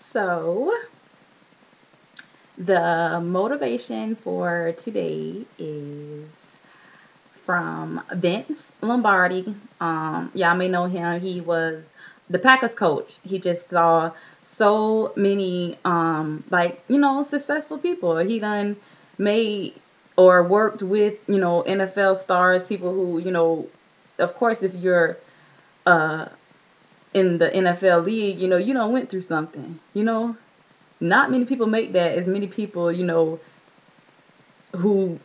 So, the motivation for today is from Vince Lombardi. Y'all may know him. He was the Packers coach. He just saw so many, successful people. He done made or worked with, NFL stars, people who, of course, if you're uh, in the NFL league, you don't went through something, not many people make that. As many people, who,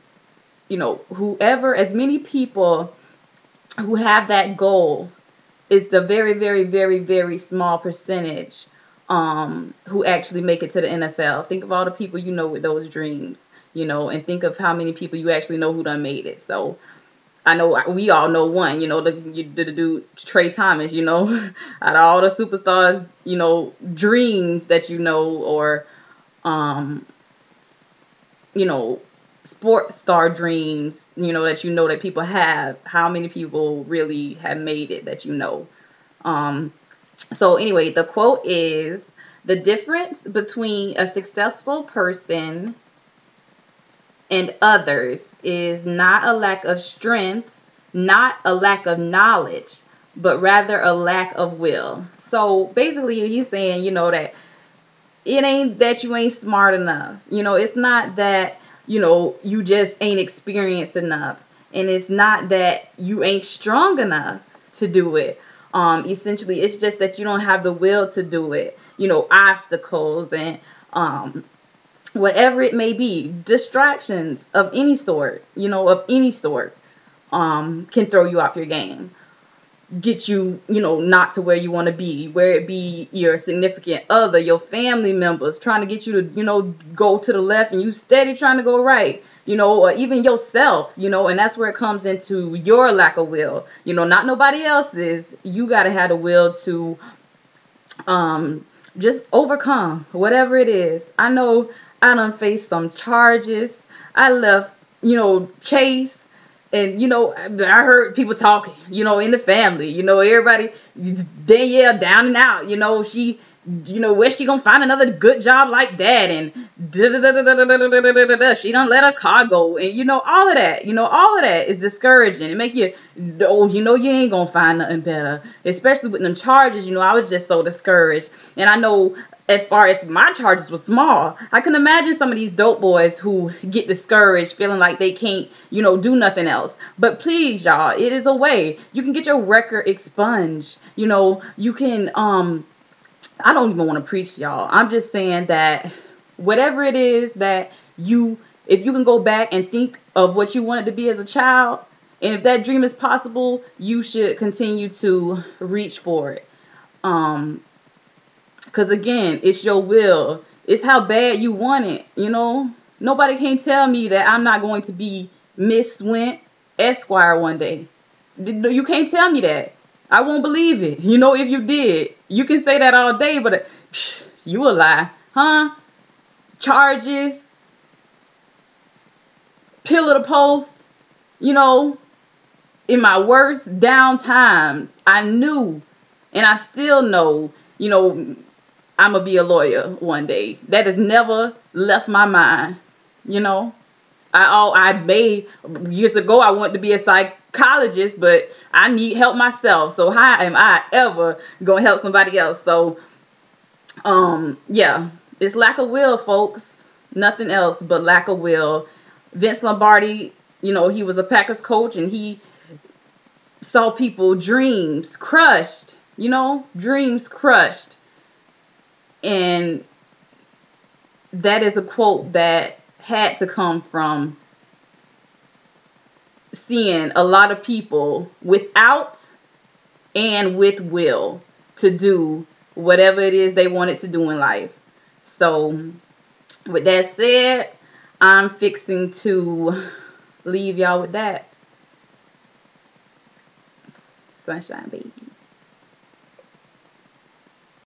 whoever, as many people who have that goal, it's a very, very, very, very small percentage who actually make it to the NFL. Think of all the people with those dreams, and think of how many people you actually know who done made it. So I know we all know one, the dude Trey Thomas, out of all the superstars, dreams that or um, you know, sports star dreams, that people have, how many people really have made it that Um, so anyway, the quote is the difference between a successful person and others is not a lack of strength, not a lack of knowledge, but rather a lack of will. So basically he's saying, that it ain't that you ain't smart enough. It's not that, you just ain't experienced enough. And it's not that you ain't strong enough to do it. Essentially, it's just that you don't have the will to do it. Obstacles and whatever it may be, distractions of any sort, can throw you off your game, get you, not to where you want to be, where it be your significant other, your family members trying to get you to, go to the left and you steady trying to go right, or even yourself, and that's where it comes into your lack of will, not nobody else's. You got to have the will to just overcome whatever it is. I know I done faced some charges. I left, Chase, and I heard people talking, in the family, everybody, Danielle down and out, she, where she gonna find another good job like that, and she don't let her car go, and all of that, all of that is discouraging. It make you, oh, you ain't gonna find nothing better, especially with them charges. I was just so discouraged, and I know as far as my charges were small, I can imagine some of these dope boys who get discouraged, feeling like they can't, do nothing else. But please, y'all, it is a way. You can get your record expunged. You can, I don't even want to preach, y'all. I'm just saying that whatever it is that if you can go back and think of what you wanted to be as a child, and if that dream is possible, you should continue to reach for it. Because again, it's your will. It's how bad you want it, Nobody can tell me that I'm not going to be Miss Swint Esquire one day. You can't tell me that. I won't believe it. If you did, you can say that all day, but you a lie. Huh? Charges, pillar to post, in my worst down times, I knew, and I still know, I'm going to be a lawyer one day. That has never left my mind, I made years ago, I wanted to be a psychologist, but I need help myself. So how am I ever going to help somebody else? So, yeah, it's lack of will, folks. Nothing else but lack of will. Vince Lombardi, he was a Packers coach, and he saw people dreams crushed, dreams crushed. And that is a quote that had to come from seeing a lot of people without and with will to do whatever it is they wanted to do in life. So with that said, I'm fixing to leave y'all with that. Sunshine, baby.